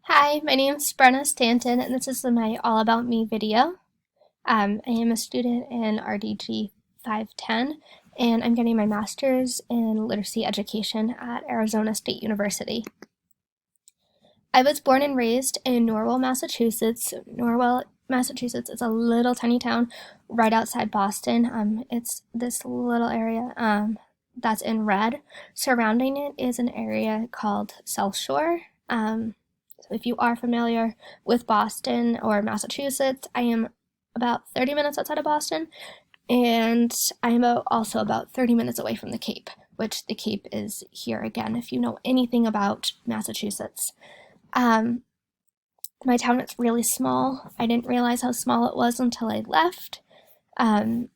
Hi, my name is Brenna Stanton, and this is my All About Me video. I am a student in RDG 510, and I'm getting my master's in literacy education at Arizona State University. I was born and raised in Norwell, Massachusetts. Norwell, Massachusetts is a little tiny town right outside Boston. It's this little area that's in red. Surrounding it is an area called South Shore. So if you are familiar with Boston or Massachusetts, I am about 30 minutes outside of Boston, and I'm also about 30 minutes away from the Cape, which the Cape is here again if you know anything about Massachusetts. Um, my town is really small. I didn't realize how small it was until I left. Um,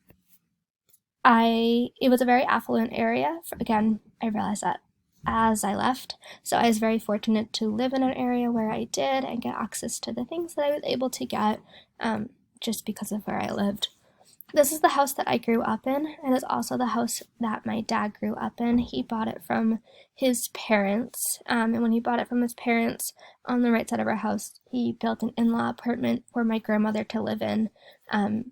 it was a very affluent area. Again, I realized that as I left. So I was very fortunate to live in an area where I did and get access to the things that I was able to get just because of where I lived. This is the house that I grew up in, and it's also the house that my dad grew up in. He bought it from his parents, and when he bought it from his parents, on the right side of our house, he built an in-law apartment for my grandmother to live in.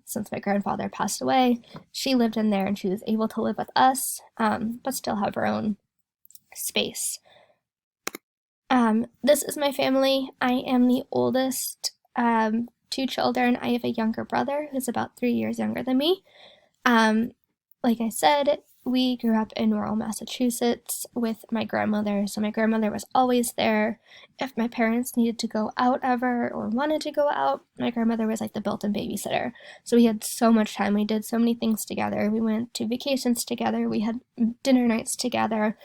Since my grandfather passed away, she lived in there, and she was able to live with us, but still have her own space. This is my family. I am the oldest. Two children. I have a younger brother who's about 3 years younger than me. Um, like I said, we grew up in Norwell, Massachusetts with my grandmother, so my grandmother was always there. If my parents needed to go out ever or wanted to go out, my grandmother was like the built-in babysitter. So we had so much time. We did so many things together. We went to vacations together. We had dinner nights together.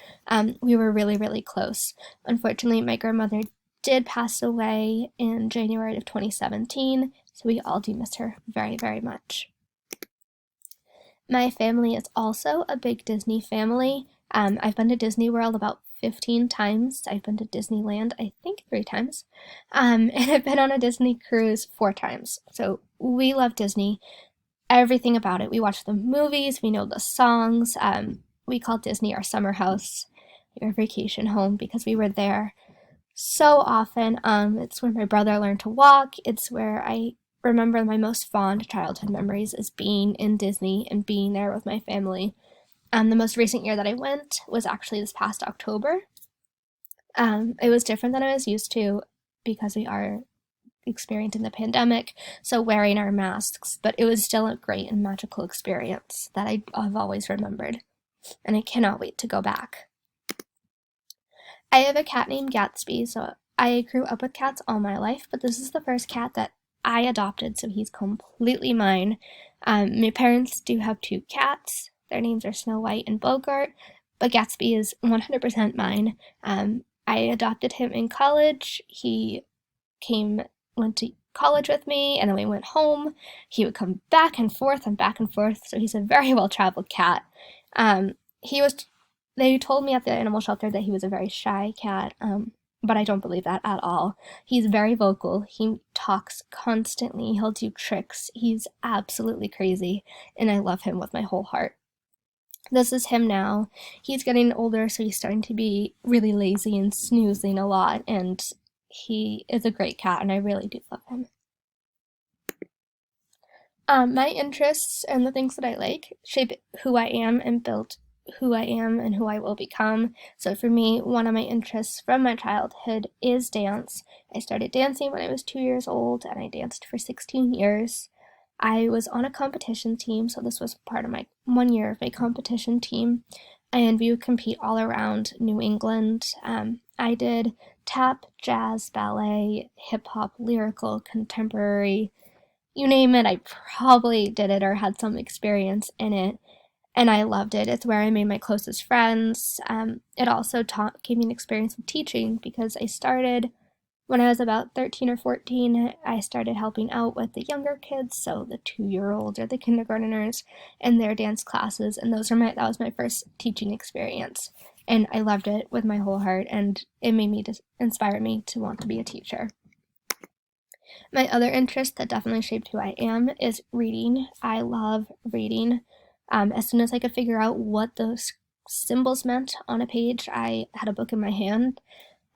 We were really, really close. Unfortunately, my grandmother did pass away in January of 2017, so we all do miss her very, very much. My family is also a big Disney family. I've been to Disney World about 15 times. I've been to Disneyland, I think, 3 times. And I've been on a Disney cruise 4 times. So we love Disney, everything about it. We watch the movies, we know the songs. We call Disney our summer house, our vacation home, because we were there so often. It's where my brother learned to walk. It's where I remember my most fond childhood memories is being in Disney and being there with my family. The most recent year that I went was actually this past October. It was different than I was used to because we are experiencing the pandemic, so wearing our masks, but it was still a great and magical experience that I've always remembered, and I cannot wait to go back. I have a cat named Gatsby, so I grew up with cats all my life, but this is the first cat that I adopted, so he's completely mine. My parents do have 2 cats. Their names are Snow White and Bogart, but Gatsby is 100% mine. I adopted him in college. Went to college with me, and then we went home. He would come back and forth, so he's a very well-traveled cat. He was they told me at the animal shelter that he was a very shy cat, but I don't believe that at all. He's very vocal. He talks constantly. He'll do tricks. He's absolutely crazy, and I love him with my whole heart. This is him now. He's getting older, so he's starting to be really lazy and snoozing a lot, and he is a great cat, and I really do love him. My interests and the things that I like shape who I am and build who I am and who I will become. So for me, one of my interests from my childhood is dance. I started dancing when I was 2 years old, and I danced for 16 years. I was on a competition team, so this was part of my 1 year of my competition team, and we would compete all around New England. I did tap, jazz, ballet, hip hop, lyrical, contemporary, you name it, I probably did it or had some experience in it, and I loved it. It's where I made my closest friends. It also gave me an experience with teaching because I started when I was about 13 or 14. I started helping out with the younger kids, so the 2-year-olds or the kindergarteners in their dance classes, and that was my first teaching experience. And I loved it with my whole heart, and it inspired me to want to be a teacher. My other interest that definitely shaped who I am is reading. I love reading. As soon as I could figure out what those symbols meant on a page, I had a book in my hand.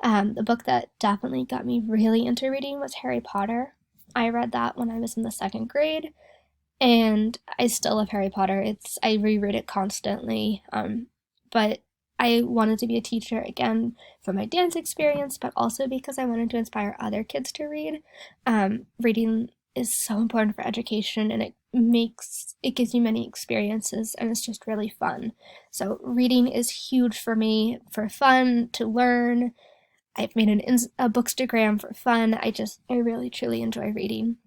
The book that definitely got me really into reading was Harry Potter. I read that when I was in the second grade, and I still love Harry Potter. I reread it constantly. But I wanted to be a teacher again for my dance experience, but also because I wanted to inspire other kids to read. Reading is so important for education, and it gives you many experiences, and it's just really fun. So reading is huge for me, for fun, to learn. I've made a bookstagram for fun. I really truly enjoy reading.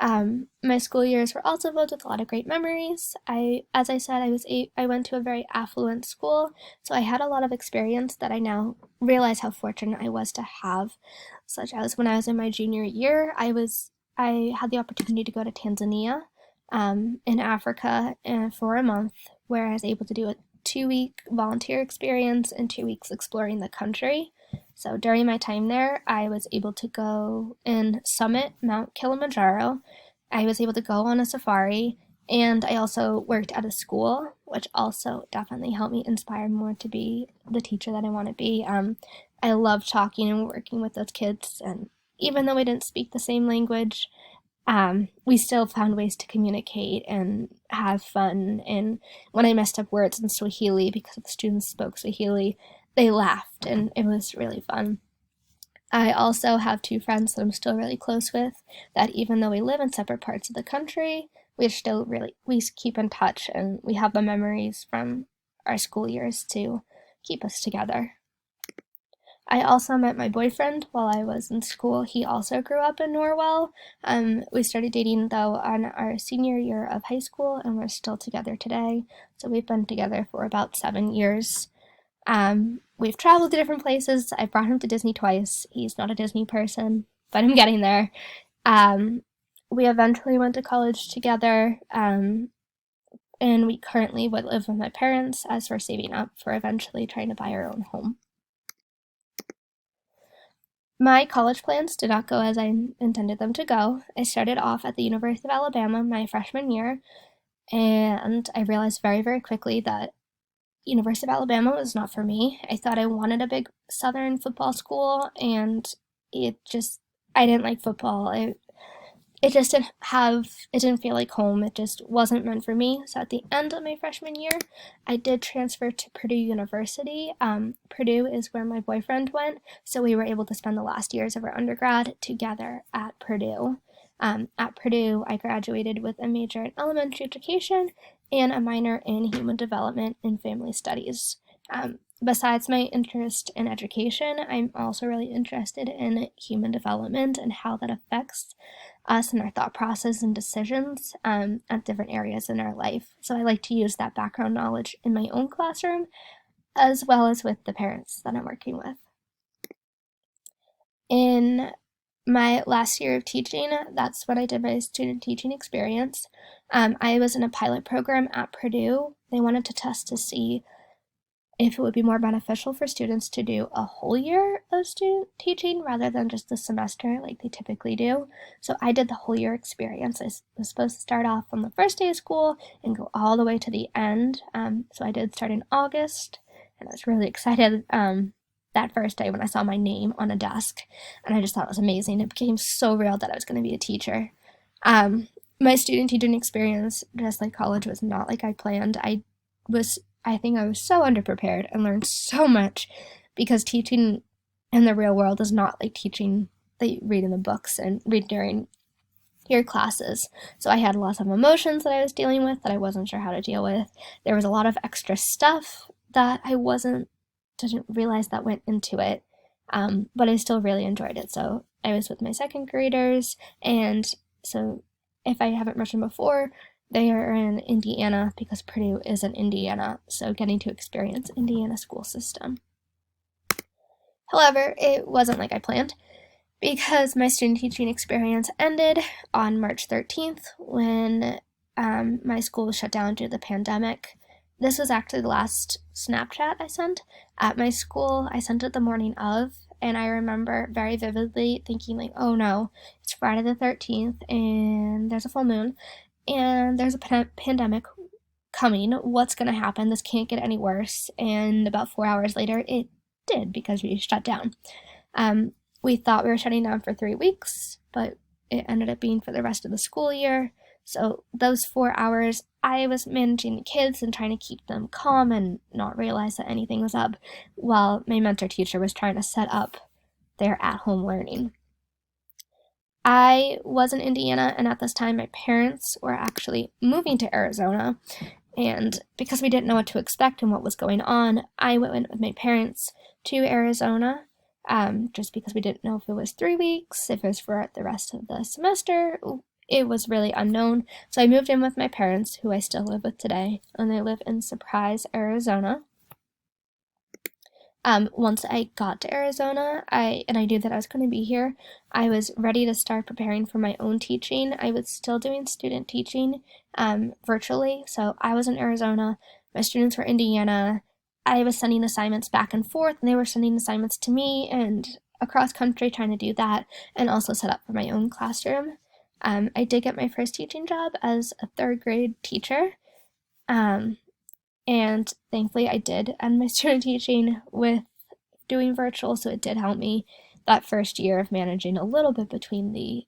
My school years were also filled with a lot of great memories. As I said, I went to a very affluent school, so I had a lot of experience that I now realize how fortunate I was to have. Such as when I was in my junior year, I had the opportunity to go to Tanzania, in Africa, for a month, where I was able to do a 2-week volunteer experience and 2 weeks exploring the country. So during my time there, I was able to go and summit Mount Kilimanjaro. I was able to go on a safari, and I also worked at a school, which also definitely helped me inspire more to be the teacher that I want to be. I love talking and working with those kids, and even though we didn't speak the same language, we still found ways to communicate and have fun. And when I messed up words in Swahili because the students spoke Swahili, they laughed, and it was really fun. I also have two friends that I'm still really close with, that even though we live in separate parts of the country, we keep in touch, and we have the memories from our school years to keep us together. I also met my boyfriend while I was in school. He also grew up in Norwell. We started dating though on our senior year of high school, and we're still together today. So we've been together for about 7 years. We've traveled to different places. I brought him to Disney twice. He's not a Disney person, but I'm getting there. Um, we eventually went to college together, and we currently would live with my parents as we're saving up for eventually trying to buy our own home. My college plans did not go as I intended them to go. I started off at the University of Alabama my freshman year, and I realized very, very quickly that University of Alabama was not for me. I thought I wanted a big Southern football school, and it just I didn't like football. It just it didn't feel like home. It just wasn't meant for me. So at the end of my freshman year, I did transfer to Purdue University. Purdue is where my boyfriend went, so we were able to spend the last years of our undergrad together at Purdue. At Purdue, I graduated with a major in elementary education and a minor in human development and family studies. Besides my interest in education, I'm also really interested in human development and how that affects us and our thought process and decisions, at different areas in our life. So I like to use that background knowledge in my own classroom as well as with the parents that I'm working with. In my last year of teaching, that's when I did my student teaching experience. I was in a pilot program at Purdue. They wanted to test to see if it would be more beneficial for students to do a whole year of student teaching rather than just a semester like they typically do. So I did the whole year experience. I was supposed to start off on the first day of school and go all the way to the end. So I did start in August, and I was really excited that first day when I saw my name on a desk, and I just thought it was amazing. It became so real that I was going to be a teacher. My student teaching experience, just like college, was not like I planned. I think I was so underprepared and learned so much, because teaching in the real world is not like teaching that you read in the books and read during your classes. So I had lots of emotions that I was dealing with that I wasn't sure how to deal with. There was a lot of extra stuff that didn't realize that went into it. But I still really enjoyed it. So I was with my second graders, and so if I haven't mentioned before, they are in Indiana because Purdue is in Indiana, so getting to experience Indiana school system. However, it wasn't like I planned, because my student teaching experience ended on March 13th when my school was shut down due to the pandemic. This was actually the last Snapchat I sent at my school. I sent it the morning of, and I remember very vividly thinking like, oh no, it's Friday the 13th and there's a full moon and there's a pandemic coming. What's going to happen? This can't get any worse. And about 4 hours later, it did because we shut down. We thought we were shutting down for 3 weeks, but it ended up being for the rest of the school year. So those 4 hours, I was managing the kids and trying to keep them calm and not realize that anything was up, while my mentor teacher was trying to set up their at-home learning. I was in Indiana, and at this time my parents were actually moving to Arizona, and because we didn't know what to expect and what was going on, I went with my parents to Arizona, just because we didn't know if it was 3 weeks, if it was for the rest of the semester. It was really unknown. So I moved in with my parents, who I still live with today, and they live in Surprise, Arizona. Once I got to Arizona, I knew that I was going to be here, I was ready to start preparing for my own teaching. I was still doing student teaching virtually, so I was in Arizona, my students were in Indiana. I was sending assignments back and forth, and they were sending assignments to me, and across country trying to do that, and also set up for my own classroom. I did get my first teaching job as a 3rd grade teacher. And thankfully I did end my student teaching with doing virtual, so it did help me that first year of managing a little bit between the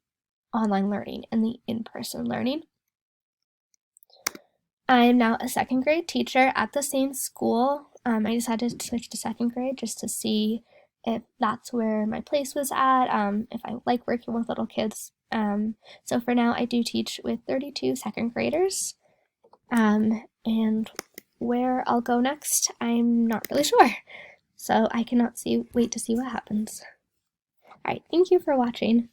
online learning and the in-person learning. I am now a 2nd grade teacher at the same school. I decided to switch to 2nd grade just to see if that's where my place was at, if I like working with little kids. So for now I do teach with 32 2nd graders. And where I'll go next, I'm not really sure. So I cannot wait to see what happens. Alright, thank you for watching.